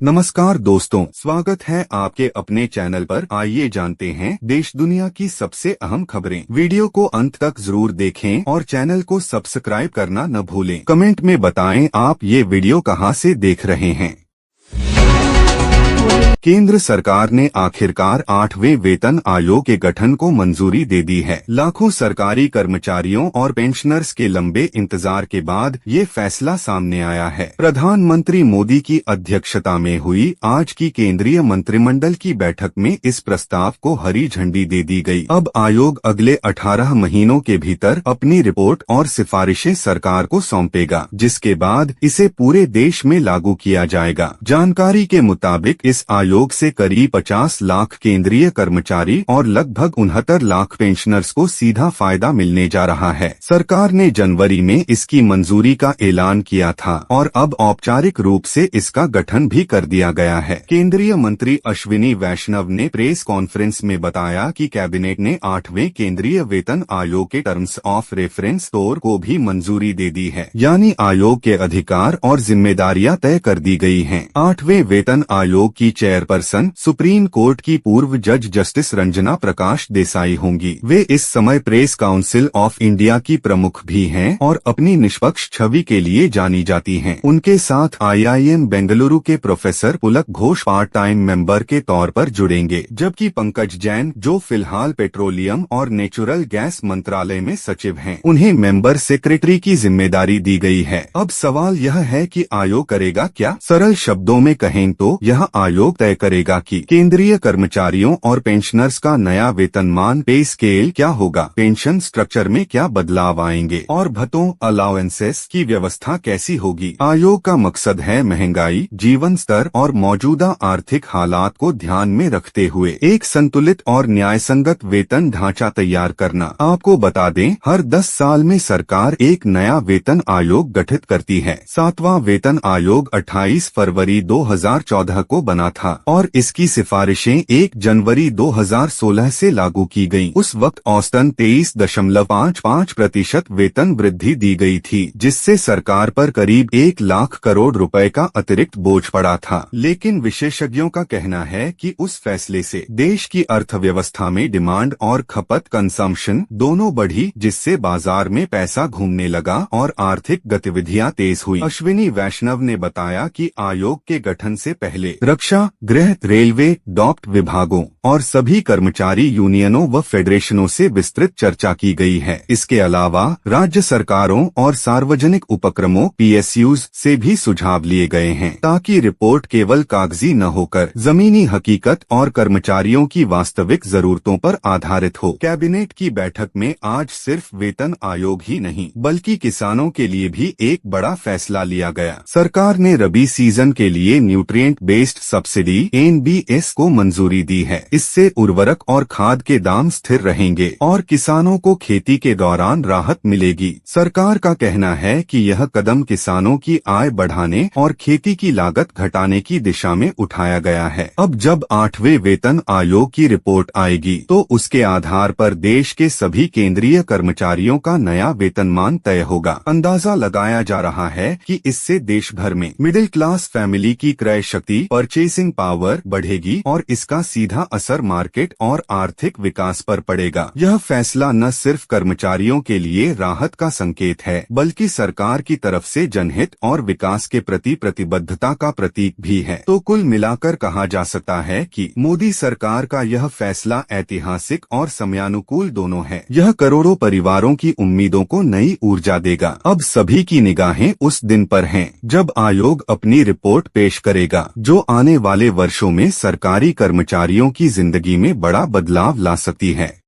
नमस्कार दोस्तों, स्वागत है आपके अपने चैनल पर। आइए जानते हैं देश दुनिया की सबसे अहम खबरें। वीडियो को अंत तक जरूर देखें और चैनल को सब्सक्राइब करना न भूलें। कमेंट में बताएं आप ये वीडियो कहां से देख रहे हैं। केंद्र सरकार ने आखिरकार 8वें वेतन आयोग के गठन को मंजूरी दे दी है। लाखों सरकारी कर्मचारियों और पेंशनर्स के लंबे इंतजार के बाद ये फैसला सामने आया है। प्रधानमंत्री मोदी की अध्यक्षता में हुई आज की केंद्रीय मंत्रिमंडल की बैठक में इस प्रस्ताव को हरी झंडी दे दी गई। अब आयोग अगले 18 महीनों के भीतर अपनी रिपोर्ट और सिफारिशें सरकार को सौंपेगा, जिसके बाद इसे पूरे देश में लागू किया जाएगा। जानकारी के मुताबिक इस आयोग से करीब 50 लाख केंद्रीय कर्मचारी और लगभग 69 लाख पेंशनर्स को सीधा फायदा मिलने जा रहा है। सरकार ने जनवरी में इसकी मंजूरी का ऐलान किया था और अब औपचारिक रूप से इसका गठन भी कर दिया गया है। केंद्रीय मंत्री अश्विनी वैष्णव ने प्रेस कॉन्फ्रेंस में बताया कि कैबिनेट ने 8वें केंद्रीय वेतन आयोग के टर्म्स ऑफ रेफरेंस तौर को भी मंजूरी दे दी है, यानी आयोग के अधिकार और जिम्मेदारियां तय कर दी गई हैं। 8वें वेतन आयोग की चेयरपर्सन सुप्रीम कोर्ट की पूर्व जज जस्टिस रंजना प्रकाश देसाई होंगी। वे इस समय प्रेस काउंसिल ऑफ इंडिया की प्रमुख भी हैं और अपनी निष्पक्ष छवि के लिए जानी जाती हैं। उनके साथ IIM बेंगलुरु के प्रोफेसर पुलक घोष पार्ट टाइम मेंबर के तौर पर जुड़ेंगे, जबकि पंकज जैन, जो फिलहाल पेट्रोलियम और नेचुरल गैस मंत्रालय में सचिव हैं, उन्हें मेंबर सेक्रेटरी की जिम्मेदारी दी गई है। अब सवाल यह है कि आयोग करेगा क्या? सरल शब्दों में कहें तो यह आयोग तय करेगा कि केंद्रीय कर्मचारियों और पेंशनर्स का नया वेतनमान पे स्केल क्या होगा, पेंशन स्ट्रक्चर में क्या बदलाव आएंगे और भत्तों अलाउंसेस की व्यवस्था कैसी होगी। आयोग का मकसद है महंगाई, जीवन स्तर और मौजूदा आर्थिक हालात को ध्यान में रखते हुए एक संतुलित और न्यायसंगत वेतन ढांचा तैयार करना। आपको बता दें, हर 10 साल में सरकार एक नया वेतन आयोग गठित करती है। 7वां वेतन आयोग 28 फरवरी 2014 को बना था और इसकी सिफारिशें 1 जनवरी 2016 से लागू की गईं। उस वक्त औसतन 23.55% वेतन वृद्धि दी गई थी, जिससे सरकार पर करीब 1 लाख करोड़ रुपए का अतिरिक्त बोझ पड़ा था। लेकिन विशेषज्ञों का कहना है कि उस फैसले से देश की अर्थव्यवस्था में डिमांड और खपत कंजम्पशन दोनों बढ़ी, जिससे बाजार में पैसा घूमने लगा और आर्थिक गतिविधियां तेज हुई। अश्विनी वैष्णव ने बताया कि आयोग के गठन से पहले रक्षा, गृह, रेलवे, डॉक्ट विभागों और सभी कर्मचारी यूनियनों व फेडरेशनों से विस्तृत चर्चा की गई है। इसके अलावा राज्य सरकारों और सार्वजनिक उपक्रमों PSUs से भी सुझाव लिए गए हैं, ताकि रिपोर्ट केवल कागजी न होकर जमीनी हकीकत और कर्मचारियों की वास्तविक जरूरतों पर आधारित हो। कैबिनेट की बैठक में आज सिर्फ वेतन आयोग ही नहीं, बल्कि किसानों के लिए भी एक बड़ा फैसला लिया गया। सरकार ने रबी सीजन के लिए न्यूट्रिएंट बेस्ड सब्सिडी NBS को मंजूरी दी है। इससे उर्वरक और खाद के दाम स्थिर रहेंगे और किसानों को खेती के दौरान राहत मिलेगी। सरकार का कहना है कि यह कदम किसानों की आय बढ़ाने और खेती की लागत घटाने की दिशा में उठाया गया है। अब जब 8वें वेतन आयोग की रिपोर्ट आएगी तो उसके आधार पर देश के सभी केंद्रीय कर्मचारियों का नया वेतनमान तय होगा। अंदाजा लगाया जा रहा है कि इससे देश भर में मिडिल क्लास फैमिली की क्रय शक्ति, परचेसिंग पावर बढ़ेगी और इसका सीधा असर मार्केट और आर्थिक विकास पर पड़ेगा। यह फैसला न सिर्फ कर्मचारियों के लिए राहत का संकेत है, बल्कि सरकार की तरफ से जनहित और विकास के प्रति प्रतिबद्धता का प्रतीक भी है। तो कुल मिलाकर कहा जा सकता है कि मोदी सरकार का यह फैसला ऐतिहासिक और समयानुकूल दोनों है। यह करोड़ों परिवारों की उम्मीदों को नई ऊर्जा देगा। अब सभी की निगाहें उस दिन पर हैं, जब आयोग अपनी रिपोर्ट पेश करेगा, जो आने वाले वर्षों में सरकारी कर्मचारियों की जिंदगी में बड़ा बदलाव ला सकती है।